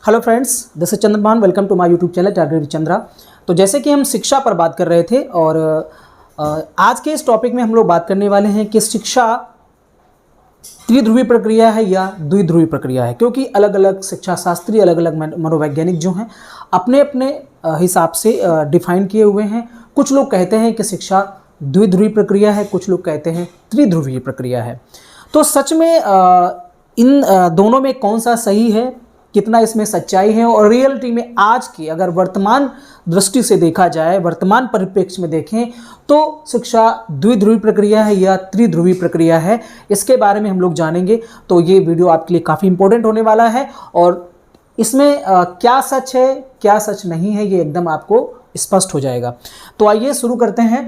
Hello friends, this is Chandrabhan. Welcome to my YouTube channel target with Chandra. तो जैसे कि हम शिक्षा पर बात कर रहे थे और आज के इस टॉपिक में हम लोग बात करने वाले हैं कि शिक्षा त्रिध्रुवी प्रक्रिया है या द्विध्रुवी प्रक्रिया है, क्योंकि अलग अलग शिक्षा शास्त्री, अलग अलग मनोवैज्ञानिक जो हैं अपने अपने हिसाब से डिफाइन किए हुए हैं। कुछ लोग कहते हैं कि शिक्षा द्विध्रुवी प्रक्रिया है, कुछ लोग कहते हैं त्रिध्रुवी प्रक्रिया है। तो सच में इन दोनों में कौन सा सही है, कितना इसमें सच्चाई है और रियलिटी में आज की अगर वर्तमान दृष्टि से देखा जाए, वर्तमान परिप्रेक्ष्य में देखें तो शिक्षा द्विध्रुवी प्रक्रिया है या त्रिध्रुवी प्रक्रिया है, इसके बारे में हम लोग जानेंगे। तो ये वीडियो आपके लिए काफ़ी इंपॉर्टेंट होने वाला है और इसमें क्या सच है क्या सच नहीं है ये एकदम आपको स्पष्ट हो जाएगा। तो आइए शुरू करते हैं।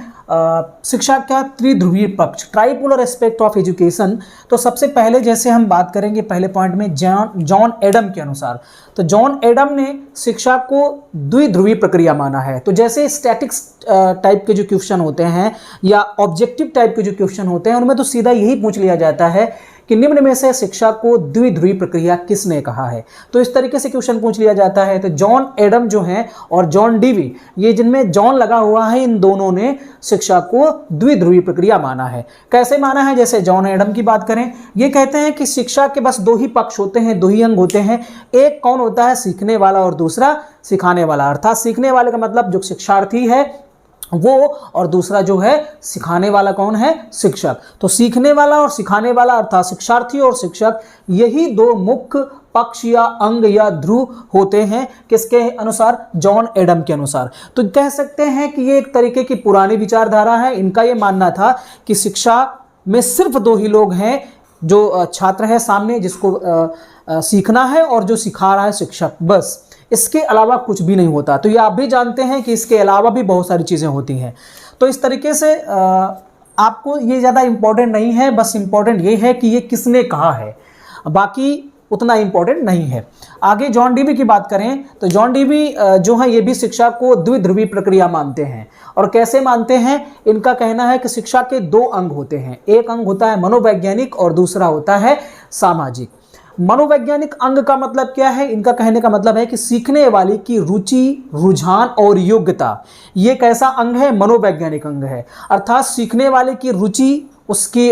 शिक्षा का त्रिध्रुवीय पक्ष, ट्राइपोलर एस्पेक्ट ऑफ एजुकेशन। तो सबसे पहले जैसे हम बात करेंगे पहले पॉइंट में जॉन एडम के अनुसार, तो जॉन एडम ने शिक्षा को द्विध्रुवीय प्रक्रिया माना है। तो जैसे स्टैटिक्स टाइप के जो क्वेश्चन होते हैं या ऑब्जेक्टिव टाइप के जो क्वेश्चन होते हैं उनमें तो सीधा यही पूछ लिया जाता है कि निम्न में से शिक्षा को द्विध्रुवी प्रक्रिया किसने कहा है। तो इस तरीके से क्वेश्चन पूछ लिया जाता है। तो जॉन एडम जो हैं और जॉन डीवी, ये जिनमें जॉन लगा हुआ है, इन दोनों ने शिक्षा को द्विध्रुवी प्रक्रिया माना है। कैसे माना है? जैसे जॉन एडम की बात करें, ये कहते हैं कि शिक्षा के बस दो ही पक्ष होते हैं, दो ही अंग होते हैं। एक कौन होता है? सीखने वाला, और दूसरा सिखाने वाला। अर्थात सीखने वाले का मतलब जो शिक्षार्थी है वो, और दूसरा जो है सिखाने वाला कौन है? शिक्षक। तो सीखने वाला और सिखाने वाला अर्थात शिक्षार्थी और शिक्षक, यही दो मुख्य पक्ष या अंग या ध्रुव होते हैं। किसके अनुसार? जॉन एडम के अनुसार। तो कह सकते हैं कि ये एक तरीके की पुरानी विचारधारा है। इनका ये मानना था कि शिक्षा में सिर्फ दो ही लोग हैं, जो छात्र है सामने जिसको सीखना है और जो सिखा रहा है शिक्षक, बस। इसके अलावा कुछ भी नहीं होता। तो ये आप भी जानते हैं कि इसके अलावा भी बहुत सारी चीज़ें होती हैं। तो इस तरीके से आपको ये ज़्यादा इम्पोर्टेंट नहीं है, बस इम्पोर्टेंट ये है कि ये किसने कहा है, बाकी उतना इम्पोर्टेंट नहीं है। आगे जॉन डीवी की बात करें तो जॉन डीवी जो है ये भी शिक्षा को द्विध्रुवी प्रक्रिया मानते हैं। और कैसे मानते हैं? इनका कहना है कि शिक्षा के दो अंग होते हैं। एक अंग होता है मनोवैज्ञानिक और दूसरा होता है सामाजिक। मनोवैज्ञानिक अंग का मतलब क्या है? इनका कहने का मतलब है कि सीखने वाले की रुचि, रुझान और योग्यता, ये कैसा अंग है? मनोवैज्ञानिक अंग है। अर्थात सीखने वाले की रुचि, उसकी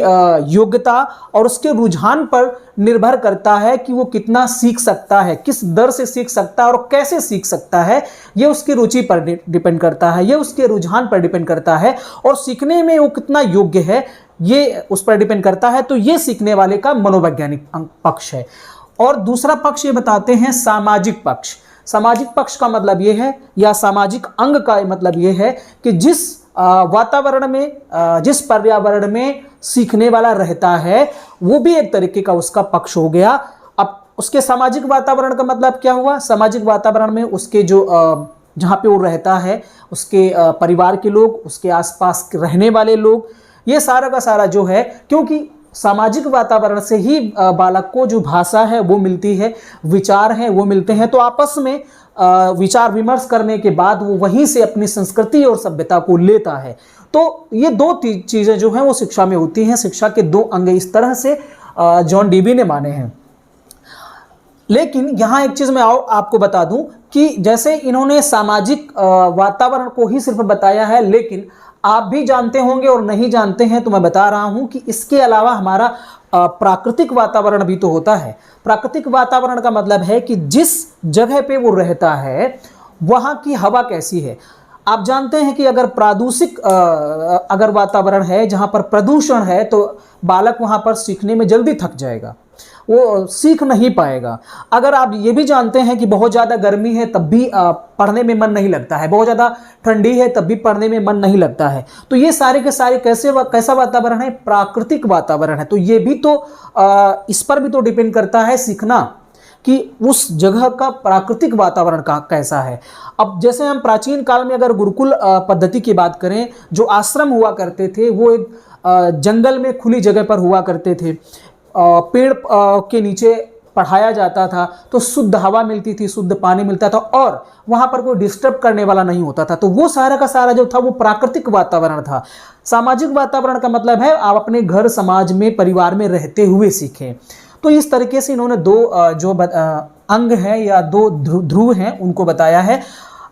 योग्यता और उसके रुझान पर निर्भर करता है कि वो कितना सीख सकता है, किस दर से सीख सकता है और कैसे सीख सकता है। ये उसकी रुचि पर डिपेंड करता है, ये उसके रुझान पर डिपेंड करता है, और सीखने में वो कितना योग्य है ये उस पर डिपेंड करता है। तो ये सीखने वाले का मनोवैज्ञानिक पक्ष है। और दूसरा पक्ष ये बताते हैं सामाजिक पक्ष। सामाजिक पक्ष का मतलब ये है, या सामाजिक अंग का मतलब ये है कि जिस वातावरण में, जिस पर्यावरण में सीखने वाला रहता है वो भी एक तरीके का उसका पक्ष हो गया। अब उसके सामाजिक वातावरण का मतलब क्या हुआ? सामाजिक वातावरण में उसके जो जहाँ पे वो रहता है, उसके परिवार के लोग, उसके आसपास रहने वाले लोग, ये सारा का सारा जो है, क्योंकि सामाजिक वातावरण से ही बालक को जो भाषा है वो मिलती है, विचार हैं वो मिलते हैं। तो आपस में विचार विमर्श करने के बाद वो वहीं से अपनी संस्कृति और सभ्यता को लेता है। तो ये दो चीज़ें जो हैं वो शिक्षा में होती हैं। शिक्षा के दो अंग इस तरह से जॉन डीवी ने माने हैं। लेकिन यहाँ एक चीज़ मैं आपको बता दूं कि जैसे इन्होंने सामाजिक वातावरण को ही सिर्फ बताया है, लेकिन आप भी जानते होंगे और नहीं जानते हैं तो मैं बता रहा हूं कि इसके अलावा हमारा प्राकृतिक वातावरण भी तो होता है। प्राकृतिक वातावरण का मतलब है कि जिस जगह पे वो रहता है वहां की हवा कैसी है। आप जानते हैं कि अगर प्रादूषिक अगर वातावरण है, जहां पर प्रदूषण है, तो बालक वहां पर सीखने में जल्दी थक जाएगा, वो सीख नहीं पाएगा। अगर आप ये भी जानते हैं कि बहुत ज़्यादा गर्मी है तब भी पढ़ने में मन नहीं लगता है, बहुत ज़्यादा ठंडी है तब भी पढ़ने में मन नहीं लगता है। तो ये सारे के सारे कैसा वातावरण है? प्राकृतिक वातावरण है। तो ये भी तो इस पर भी तो डिपेंड करता है सीखना कि उस जगह का प्राकृतिक वातावरण का कैसा है। अब जैसे हम प्राचीन काल में अगर गुरुकुल पद्धति की बात करें, जो आश्रम हुआ करते थे वो एक जंगल में खुली जगह पर हुआ करते थे, पेड़ के नीचे पढ़ाया जाता था, तो शुद्ध हवा मिलती थी, शुद्ध पानी मिलता था और वहाँ पर कोई डिस्टर्ब करने वाला नहीं होता था। तो वो सारा का सारा जो था वो प्राकृतिक वातावरण था। सामाजिक वातावरण का मतलब है आप अपने घर, समाज में, परिवार में रहते हुए सीखें। तो इस तरीके से इन्होंने दो जो अंग हैं या 2 ध्रुव हैं उनको बताया है।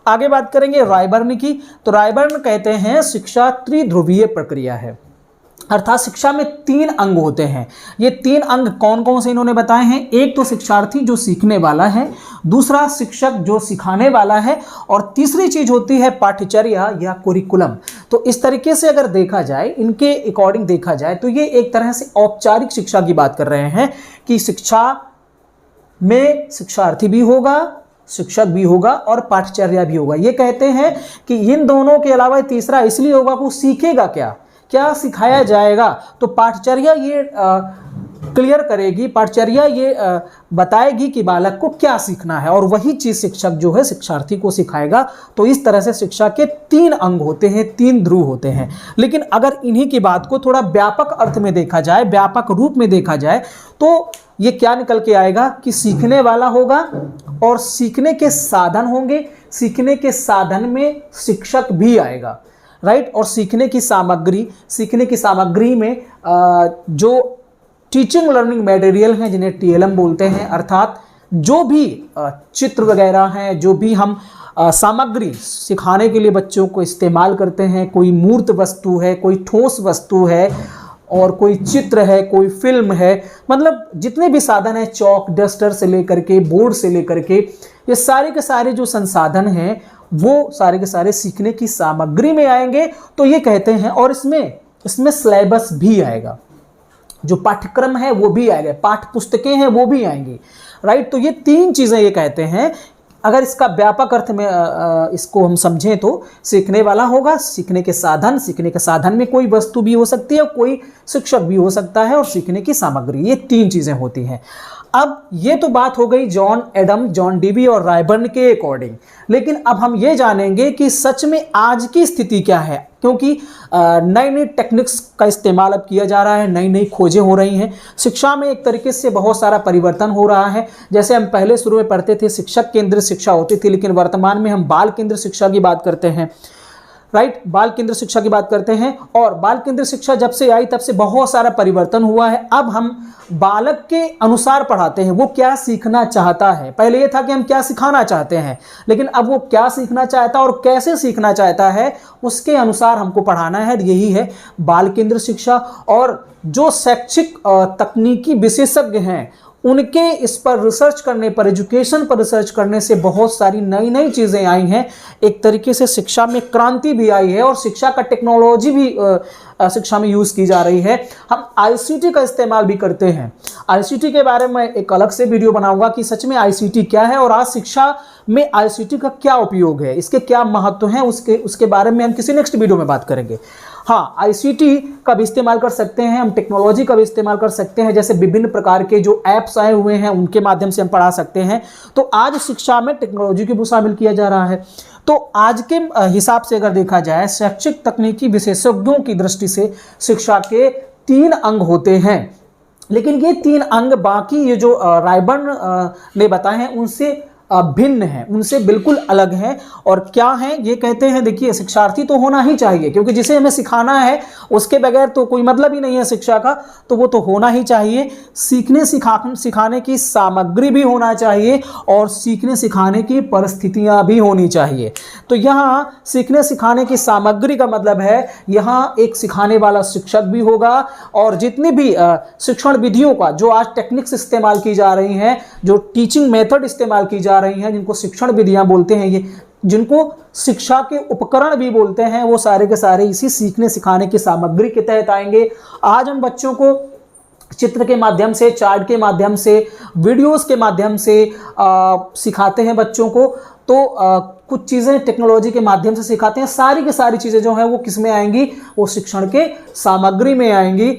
आगे बात करेंगे रायबर्न की। तो रायबर्न कहते हैं शिक्षा त्रिध्रुवीय प्रक्रिया है, अर्थात शिक्षा में 3 अंग होते हैं। ये 3 अंग कौन कौन से इन्होंने बताए हैं? एक तो शिक्षार्थी जो सीखने वाला है, दूसरा शिक्षक जो सिखाने वाला है, और तीसरी चीज होती है पाठ्यचर्या या कुरिकुलम। तो इस तरीके से अगर देखा जाए, इनके अकॉर्डिंग देखा जाए, तो ये एक तरह से औपचारिक शिक्षा की बात कर रहे हैं कि शिक्षा में शिक्षार्थी भी होगा, शिक्षक भी होगा और पाठ्यचर्या भी होगा। ये कहते हैं कि इन दोनों के अलावा तीसरा इसलिए होगा कि वो सीखेगा क्या सिखाया जाएगा। तो पाठ्यचर्या ये क्लियर करेगी, पाठ्यचर्या ये बताएगी कि बालक को क्या सीखना है, और वही चीज शिक्षक जो है शिक्षार्थी को सिखाएगा। तो इस तरह से शिक्षा के 3 अंग होते हैं, 3 ध्रुव होते हैं। लेकिन अगर इन्हीं की बात को थोड़ा व्यापक अर्थ में देखा जाए, व्यापक रूप में देखा जाए, तो ये क्या निकल के आएगा कि सीखने वाला होगा और सीखने के साधन होंगे, सीखने के साधन में शिक्षक भी आएगा, राइट। और सीखने की सामग्री में जो टीचिंग लर्निंग मटेरियल हैं जिन्हें TLM बोलते हैं, अर्थात जो भी चित्र वगैरह हैं, जो भी हम सामग्री सिखाने के लिए बच्चों को इस्तेमाल करते हैं, कोई मूर्त वस्तु है, कोई ठोस वस्तु है, और कोई चित्र है, कोई फिल्म है, मतलब जितने भी साधन हैं, चौक डस्टर से लेकर के बोर्ड से लेकर के, ये सारे के सारे जो संसाधन हैं वो सारे के सारे सीखने की सामग्री में आएंगे। तो ये कहते हैं, और इसमें सिलेबस भी आएगा, जो पाठ्यक्रम है वो भी आएगा, पाठ्य पुस्तकें हैं वो भी आएंगी, राइट। तो ये 3 चीजें ये कहते हैं। अगर इसका व्यापक अर्थ में इसको हम समझें तो सीखने वाला होगा, सीखने के साधन में कोई वस्तु भी हो सकती है, कोई शिक्षक भी हो सकता है, और सीखने की सामग्री, ये 3 चीजें होती हैं। अब ये तो बात हो गई जॉन एडम, जॉन डीवी और रायबर्न के अकॉर्डिंग। लेकिन अब हम ये जानेंगे कि सच में आज की स्थिति क्या है, क्योंकि नई नई टेक्निक्स का इस्तेमाल अब किया जा रहा है, नई नई खोजें हो रही हैं, शिक्षा में एक तरीके से बहुत सारा परिवर्तन हो रहा है। जैसे हम पहले शुरू में पढ़ते थे शिक्षक केंद्रित शिक्षा होती थी, लेकिन वर्तमान में हम बाल केंद्रित शिक्षा की बात करते हैं, राइट। बाल केंद्रित शिक्षा की बात करते हैं, और बाल केंद्रित शिक्षा जब से आई तब से बहुत सारा परिवर्तन हुआ है। अब हम बालक के अनुसार पढ़ाते हैं, वो क्या सीखना चाहता है। पहले ये था कि हम क्या सिखाना चाहते हैं, लेकिन अब वो क्या सीखना चाहता है और कैसे सीखना चाहता है उसके अनुसार हमको पढ़ाना है। यही है बाल केंद्रित शिक्षा। और जो शैक्षिक तकनीकी विशेषज्ञ हैं उनके इस पर रिसर्च करने पर, एजुकेशन पर रिसर्च करने से बहुत सारी नई नई चीज़ें आई हैं। एक तरीके से शिक्षा में क्रांति भी आई है, और शिक्षा का टेक्नोलॉजी भी शिक्षा में यूज़ की जा रही है। हम ICT का इस्तेमाल भी करते हैं। ICT के बारे में एक अलग से वीडियो बनाऊंगा कि सच में ICT क्या है, और आज शिक्षा में ICT का क्या उपयोग है, इसके क्या महत्व हैं, उसके बारे में हम किसी नेक्स्ट वीडियो में बात करेंगे। हाँ, ICT का भी इस्तेमाल कर सकते हैं हम, टेक्नोलॉजी का भी इस्तेमाल कर सकते हैं, जैसे विभिन्न प्रकार के जो ऐप्स आए हुए हैं उनके माध्यम से हम पढ़ा सकते हैं। तो आज शिक्षा में टेक्नोलॉजी को भी शामिल किया जा रहा है। तो आज के हिसाब से अगर देखा जाए, शैक्षिक तकनीकी विशेषज्ञों की दृष्टि से शिक्षा के 3 अंग होते हैं। लेकिन ये 3 अंग बाकी ये जो रायबर्न ने बताए हैं उनसे भिन्न है, उनसे बिल्कुल अलग है। और क्या है ये कहते हैं, देखिए शिक्षार्थी तो होना ही चाहिए, क्योंकि जिसे हमें सिखाना है उसके बगैर तो कोई मतलब ही नहीं है शिक्षा का, तो वो तो होना ही चाहिए। सीखने सिखाने की सामग्री भी होना चाहिए, और सीखने सिखाने की परिस्थितियां भी होनी चाहिए। तो यहाँ सीखने सिखाने की सामग्री का मतलब है यहाँ एक सिखाने वाला शिक्षक भी होगा, और जितनी भी शिक्षण विधियों का जो आज टेक्निक्स इस्तेमाल की जा रही हैं, जो टीचिंग मेथड इस्तेमाल की जा रही हैं, जिनको शिक्षण विधियां बोलते हैं, ये जिनको शिक्षा के उपकरण भी बोलते हैं, वो सारे के सारे इसी सीखने सिखाने की सामग्री के तहत आएंगे। आज हम बच्चों को चित्र के माध्यम से, चार्ट के माध्यम से, वीडियोस के माध्यम से सिखाते हैं बच्चों को। तो कुछ चीज़ें टेक्नोलॉजी के माध्यम से सिखाते हैं, सारी की सारी चीज़ें जो हैं वो किस में आएंगी, वो शिक्षण के सामग्री में आएंगी,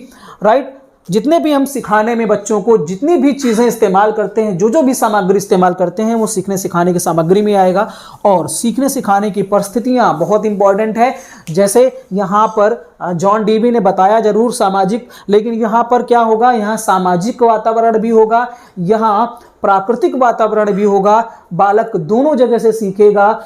राइट। जितने भी हम सिखाने में बच्चों को जितनी भी चीज़ें इस्तेमाल करते हैं, जो भी सामग्री इस्तेमाल करते हैं, वो सीखने सिखाने की सामग्री में आएगा। और सीखने सिखाने की परिस्थितियां बहुत इंपॉर्टेंट है। जैसे यहाँ पर जॉन डीवी ने बताया जरूर सामाजिक, लेकिन यहाँ पर क्या होगा, यहाँ सामाजिक वातावरण भी होगा, यहाँ प्राकृतिक वातावरण भी होगा, बालक दोनों जगह से सीखेगा।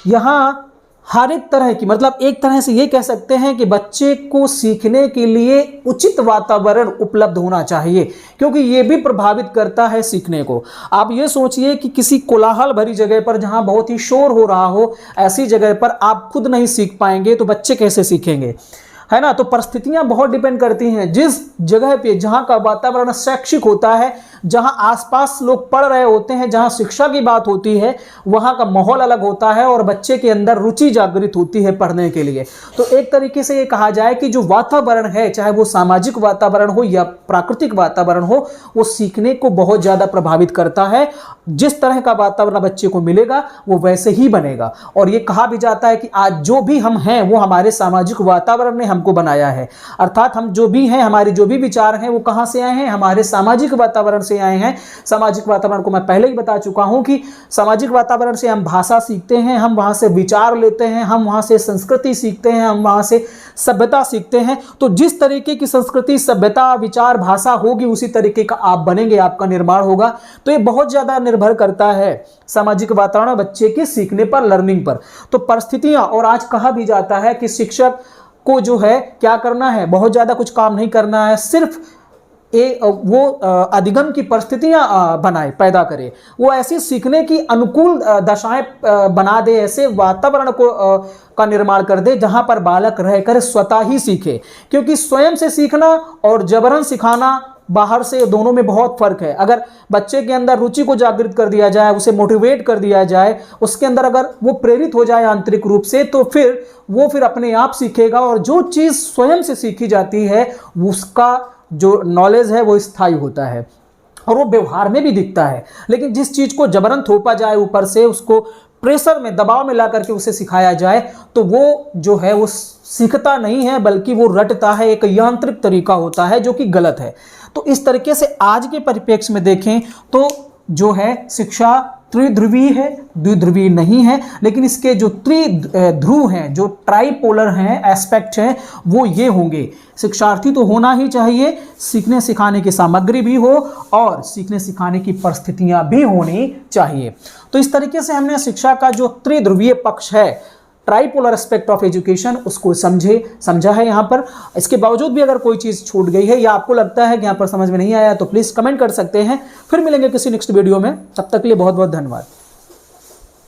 यहाँ हर एक तरह की, मतलब एक तरह से ये कह सकते हैं कि बच्चे को सीखने के लिए उचित वातावरण उपलब्ध होना चाहिए, क्योंकि ये भी प्रभावित करता है सीखने को। आप ये सोचिए कि किसी कोलाहल भरी जगह पर जहां बहुत ही शोर हो रहा हो, ऐसी जगह पर आप खुद नहीं सीख पाएंगे तो बच्चे कैसे सीखेंगे, है ना। तो परिस्थितियां बहुत डिपेंड करती हैं। जिस जगह पे जहां का वातावरण शैक्षिक होता है, जहां आसपास लोग पढ़ रहे होते हैं, जहां शिक्षा की बात होती है, वहां का माहौल अलग होता है और बच्चे के अंदर रुचि जागृत होती है पढ़ने के लिए। तो एक तरीके से ये कहा जाए कि जो वातावरण है, चाहे वो सामाजिक वातावरण हो या प्राकृतिक वातावरण हो, वो सीखने को बहुत ज्यादा प्रभावित करता है। जिस तरह का वातावरण बच्चे को मिलेगा वो वैसे ही बनेगा। और ये कहा भी जाता है कि आज जो भी हम हैं वो हमारे सामाजिक वातावरण ने हमको बनाया है। अर्थात हम जो भी हैं, हमारे जो भी विचार हैं, वो कहां से आए हैं, हमारे सामाजिक वातावरण से आए हैं। सामाजिक वातावरण को मैं पहले ही बता चुका हूं कि सामाजिक वातावरण से हम भाषा सीखते हैं, हम वहां से विचार लेते हैं, हम वहां से संस्कृति सीखते हैं, हम वहां से सभ्यता सीखते हैं। तो जिस तरीके की संस्कृति, सभ्यता, विचार, भाषा होगी, उसी तरीके का आप बनेंगे, आपका निर्माण होगा। तो ये बहुत ज्यादा निर्भर करता है सामाजिक वातावरण बच्चे के सीखने पर, लर्निंग पर। तो परिस्थितियां, और आज कहा भी जाता है कि शिक्षक को जो है क्या करना है, बहुत ज्यादा कुछ काम नहीं करना है, सिर्फ वो अधिगम की परिस्थितियां बनाए, पैदा करे, वो ऐसी सीखने की अनुकूल दशाएं बना दे, ऐसे वातावरण को का निर्माण कर दे जहां पर बालक रहकर स्वतः ही सीखे। क्योंकि स्वयं से सीखना और जबरन सिखाना, बाहर से, दोनों में बहुत फर्क है। अगर बच्चे के अंदर रुचि को जागृत कर दिया जाए, उसे मोटिवेट कर दिया जाए, उसके अंदर अगर वो प्रेरित हो जाए आंतरिक रूप से, तो फिर वो अपने आप सीखेगा। और जो चीज स्वयं से सीखी जाती है उसका जो नॉलेज है वो स्थायी होता है और वो व्यवहार में भी दिखता है। लेकिन जिस चीज को जबरन थोपा जाए ऊपर से, उसको प्रेशर में, दबाव में ला करके उसे सिखाया जाए, तो वो जो है वो सीखता नहीं है, बल्कि वो रटता है। एक यांत्रिक तरीका होता है जो कि गलत है। तो इस तरीके से आज के परिप्रेक्ष्य में देखें तो जो है शिक्षा त्रिध्रुवीय है, द्विध्रुवीय नहीं है। लेकिन इसके जो त्रिध्रुव हैं, जो ट्राइपोलर हैं, एस्पेक्ट हैं, वो ये होंगे। शिक्षार्थी तो होना ही चाहिए, सीखने सिखाने की सामग्री भी हो और सीखने सिखाने की परिस्थितियां भी होनी चाहिए। तो इस तरीके से हमने शिक्षा का जो त्रिध्रुवीय पक्ष है, ट्राइपोलर एस्पेक्ट ऑफ एजुकेशन, उसको समझा है यहाँ पर। इसके बावजूद भी अगर कोई चीज़ छूट गई है या आपको लगता है कि यहाँ पर समझ में नहीं आया, तो प्लीज़ कमेंट कर सकते हैं। फिर मिलेंगे किसी नेक्स्ट वीडियो में, तब तक के लिए बहुत बहुत धन्यवाद।